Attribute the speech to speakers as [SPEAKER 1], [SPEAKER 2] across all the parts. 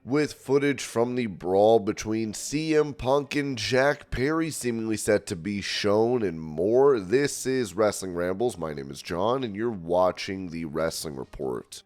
[SPEAKER 1] With footage from the brawl between CM Punk and Jack Perry seemingly set to be shown and more. This is Wrestling Rambles. My name is John, and you're watching the Wrestling Report.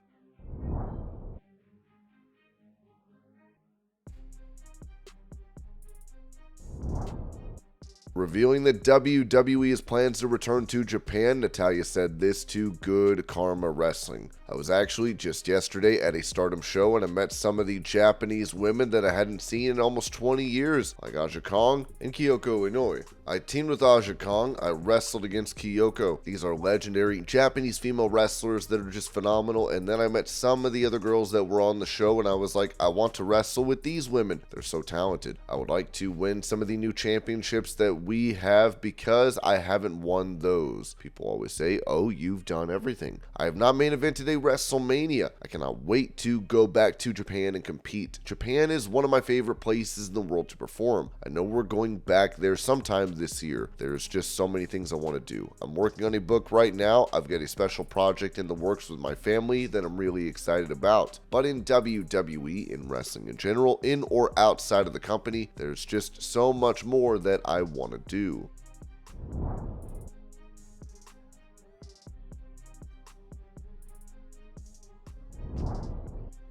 [SPEAKER 1] Revealing that WWE's plans to return to Japan, Natalya said this to Good Karma Wrestling. I was actually just yesterday at a Stardom show and I met some of the Japanese women that I hadn't seen in almost 20 years, like Aja Kong and Kyoko Inoue. I teamed with Aja Kong, I wrestled against Kyoko. These are legendary Japanese female wrestlers that are just phenomenal, and then I met some of the other girls that were on the show and I was like, I want to wrestle with these women. They're so talented. I would like to win some of the new championships that we have because I haven't won those. People always say, oh, you've done everything. I have not main evented a WrestleMania. I cannot wait to go back to Japan and compete. Japan is one of my favorite places in the world to perform. I know we're going back there sometime this year. There's just so many things I want to do. I'm working on a book right now. I've got a special project in the works with my family that I'm really excited about. But in WWE, in wrestling in general, in or outside of the company, there's just so much more that I want to do.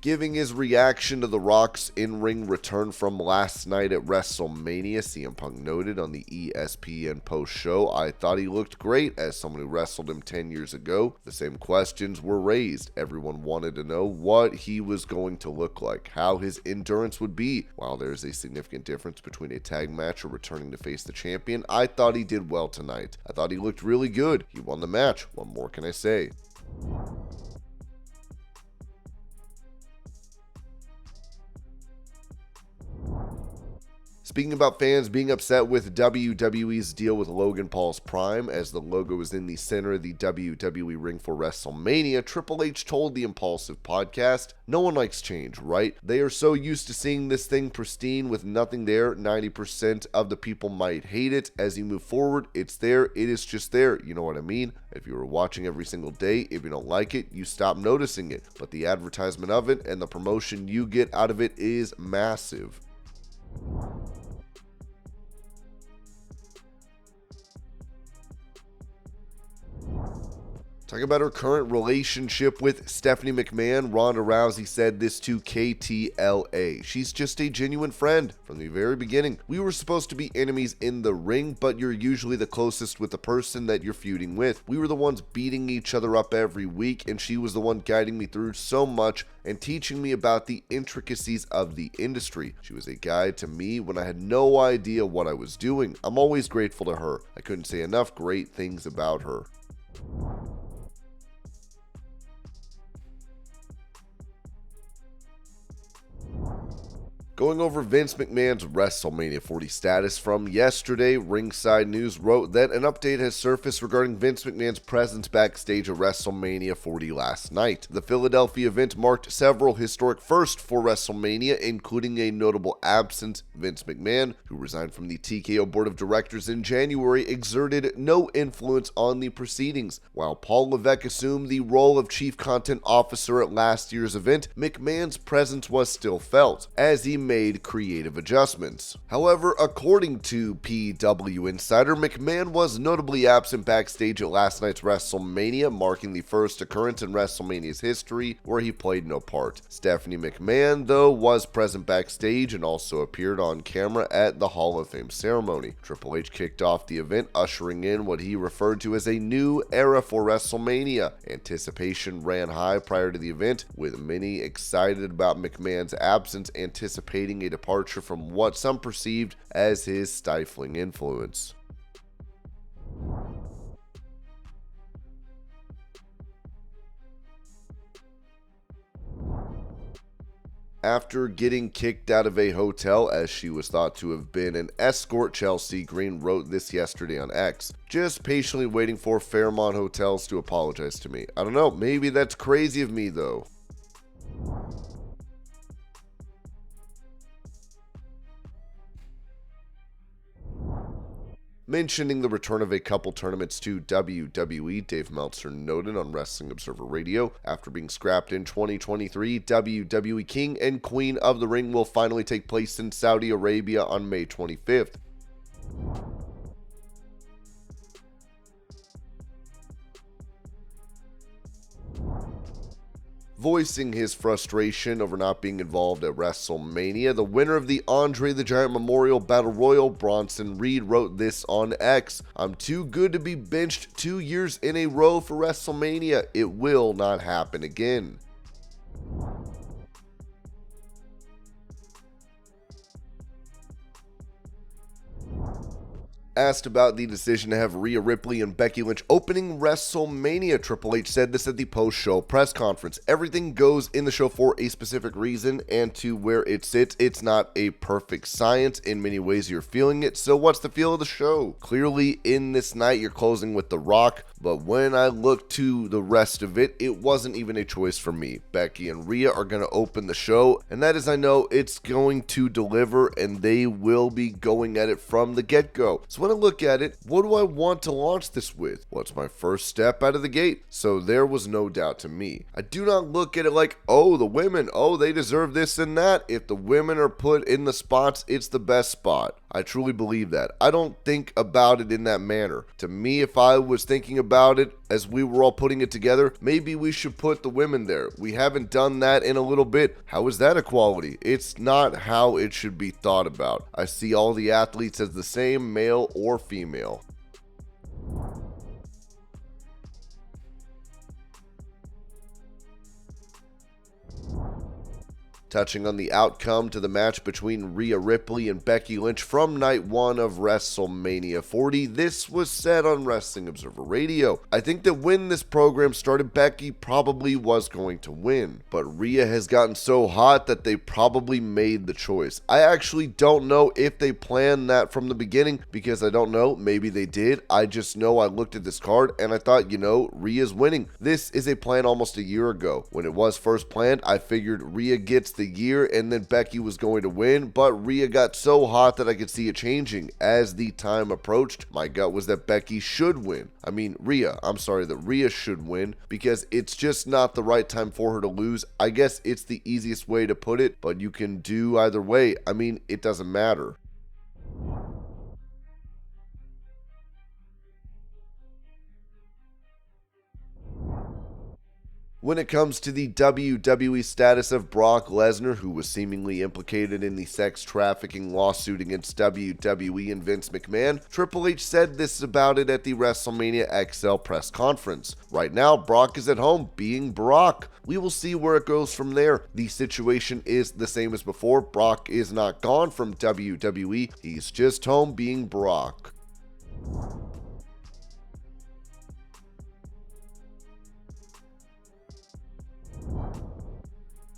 [SPEAKER 1] Giving his reaction to The Rock's in-ring return from last night at WrestleMania, CM Punk noted on the ESPN post-show, I thought he looked great as someone who wrestled him 10 years ago. The same questions were raised. Everyone wanted to know what he was going to look like, how his endurance would be. While there's a significant difference between a tag match or returning to face the champion, I thought he did well tonight. I thought he looked really good. He won the match. What more can I say? Speaking about fans being upset with WWE's deal with Logan Paul's Prime, as the logo is in the center of the WWE ring for WrestleMania, Triple H told the Impulsive podcast, no one likes change, right? They are so used to seeing this thing pristine with nothing there. 90% of the people might hate it. As you move forward, it's there. It is just there. You know what I mean? If you were watching every single day, if you don't like it, you stop noticing it. But the advertisement of it and the promotion you get out of it is massive. Talking about her current relationship with Stephanie McMahon, Ronda Rousey said this to KTLA. She's just a genuine friend from the very beginning. We were supposed to be enemies in the ring, but you're usually the closest with the person that you're feuding with. We were the ones beating each other up every week, and she was the one guiding me through so much and teaching me about the intricacies of the industry. She was a guide to me when I had no idea what I was doing. I'm always grateful to her. I couldn't say enough great things about her. Going over Vince McMahon's WrestleMania 40 status from yesterday, Ringside News wrote that an update has surfaced regarding Vince McMahon's presence backstage at WrestleMania 40 last night. The Philadelphia event marked several historic firsts for WrestleMania, including a notable absence. Vince McMahon, who resigned from the TKO board of directors in January, exerted no influence on the proceedings. While Paul Levesque assumed the role of chief content officer at last year's event, McMahon's presence was still felt, as he made creative adjustments. However, according to PW Insider, McMahon was notably absent backstage at last night's WrestleMania, marking the first occurrence in WrestleMania's history where he played no part. Stephanie McMahon, though, was present backstage and also appeared on camera at the Hall of Fame ceremony. Triple H kicked off the event, ushering in what he referred to as a new era for WrestleMania. Anticipation ran high prior to the event, with many excited about McMahon's absence, anticipating a departure from what some perceived as his stifling influence. After getting kicked out of a hotel as she was thought to have been an escort, Chelsea Green wrote this yesterday on X. Just patiently waiting for Fairmont Hotels to apologize to me. I don't know, maybe that's crazy of me though. Mentioning the return of a couple tournaments to WWE, Dave Meltzer noted on Wrestling Observer Radio, after being scrapped in 2023, WWE King and Queen of the Ring will finally take place in Saudi Arabia on May 25th. Voicing his frustration over not being involved at WrestleMania, the winner of the Andre the Giant Memorial Battle Royal, Bronson Reed, wrote this on X: "I'm too good to be benched 2 years in a row for WrestleMania. It will not happen again." Asked about the decision to have Rhea Ripley and Becky Lynch opening WrestleMania, Triple H said this at the post-show press conference. "Everything goes in the show for a specific reason, and to where it sits, it's not a perfect science. In many ways, you're feeling it. So what's the feel of the show? Clearly, in this night, you're closing with The Rock, but when I look to the rest of it, it wasn't even a choice for me. Becky and Rhea are going to open the show, and that is, I know it's going to deliver, and they will be going at it from the get-go. So when I look at it, what do I want to launch this with? What's my first step out of the gate?" So there was no doubt to me. I do not look at it like, oh, the women, oh, they deserve this and that. If the women are put in the spots, it's the best spot. I truly believe that. I don't think about it in that manner. To me, if I was thinking about it as we were all putting it together, maybe we should put the women there. We haven't done that in a little bit. How is that equality? It's not how it should be thought about. I see all the athletes as the same, male or female. Touching on the outcome to the match between Rhea Ripley and Becky Lynch from night 1 of WrestleMania 40, this was said on Wrestling Observer Radio. "I think that when this program started, Becky probably was going to win, but Rhea has gotten so hot that they probably made the choice. I actually don't know if they planned that from the beginning, because I don't know, maybe they did. I just know I looked at this card and I thought, you know, Rhea's winning. This is a plan almost a year ago. When it was first planned, I figured Rhea gets the year and then Becky was going to win, but Rhea got so hot that I could see it changing. As the time approached, my gut was that Becky should win. That Rhea should win, because it's just not the right time for her to lose. I guess it's the easiest way to put it, but you can do either way. It doesn't matter." When it comes to the WWE status of Brock Lesnar, who was seemingly implicated in the sex trafficking lawsuit against WWE and Vince McMahon, Triple H said this about it at the WrestleMania XL press conference. "Right now, Brock is at home being Brock. We will see where it goes from there. The situation is the same as before. Brock is not gone from WWE. He's just home being Brock."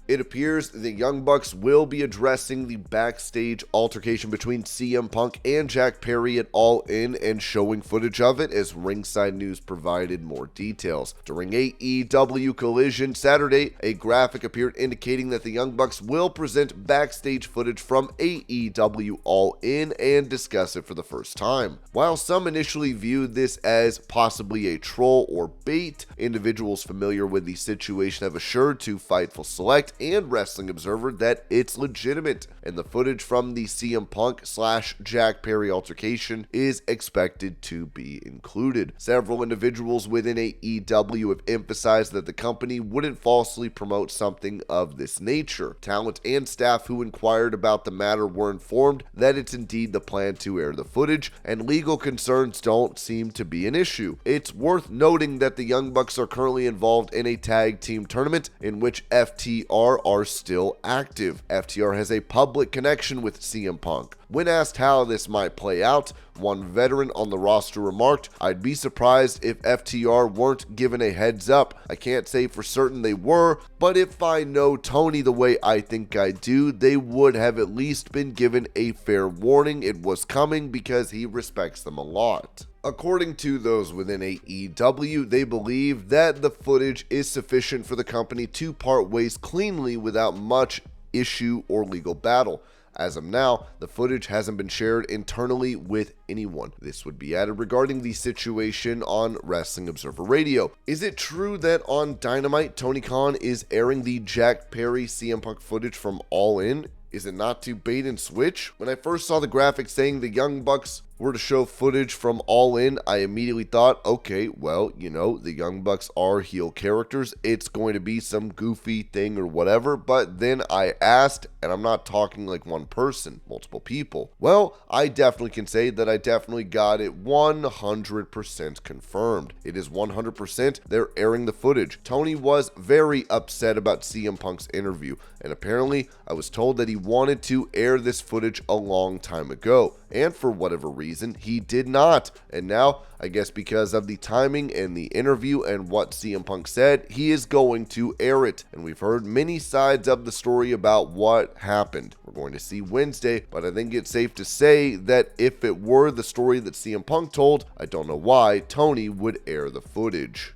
[SPEAKER 1] It appears the Young Bucks will be addressing the backstage altercation between CM Punk and Jack Perry at All In and showing footage of it, as Ringside News provided more details. During AEW Collision Saturday, a graphic appeared indicating that the Young Bucks will present backstage footage from AEW All In and discuss it for the first time. While some initially viewed this as possibly a troll or bait, individuals familiar with the situation have assured to Fightful Select and Wrestling Observer that it's legitimate, and the footage from the CM Punk / Jack Perry altercation is expected to be included. Several individuals within AEW have emphasized that the company wouldn't falsely promote something of this nature. Talent and staff who inquired about the matter were informed that it's indeed the plan to air the footage, and legal concerns don't seem to be an issue. It's worth noting that the Young Bucks are currently involved in a tag team tournament in which FTR are still active. FTR has a public connection with CM Punk. When asked how this might play out, one veteran on the roster remarked, "I'd be surprised if FTR weren't given a heads up. I can't say for certain they were, but if I know Tony the way I think I do, they would have at least been given a fair warning it was coming, because he respects them a lot." According to those within AEW, they believe that the footage is sufficient for the company to part ways cleanly without much issue or legal battle. As of now, the footage hasn't been shared internally with anyone. This would be added regarding the situation on Wrestling Observer Radio. Is it true that on Dynamite, Tony Khan is airing the Jack Perry CM Punk footage from All In? Is it not to bait and switch? When I first saw the graphic saying the Young Bucks were to show footage from All In, I immediately thought, okay, well, the Young Bucks are heel characters. It's going to be some goofy thing or whatever. But then I asked, and I'm not talking like one person, multiple people. Well, I definitely can say that I definitely got it 100% confirmed. It is 100% they're airing the footage. Tony was very upset about CM Punk's interview, and apparently I was told that he wanted to air this footage a long time ago, and for whatever reason he did not. And now, I guess because of the timing and the interview and what CM Punk said, he is going to air it. And we've heard many sides of the story about what happened. We're going to see Wednesday, but I think it's safe to say that if it were the story that CM Punk told, I don't know why Tony would air the footage.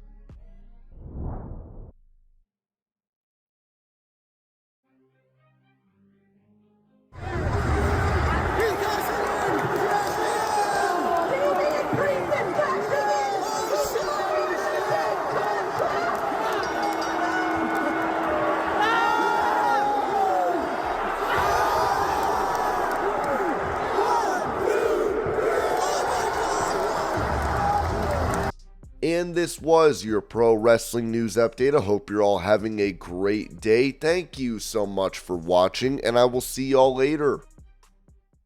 [SPEAKER 1] And this was your pro wrestling news update. I hope you're all having a great day. Thank you so much for watching, and I will see y'all later.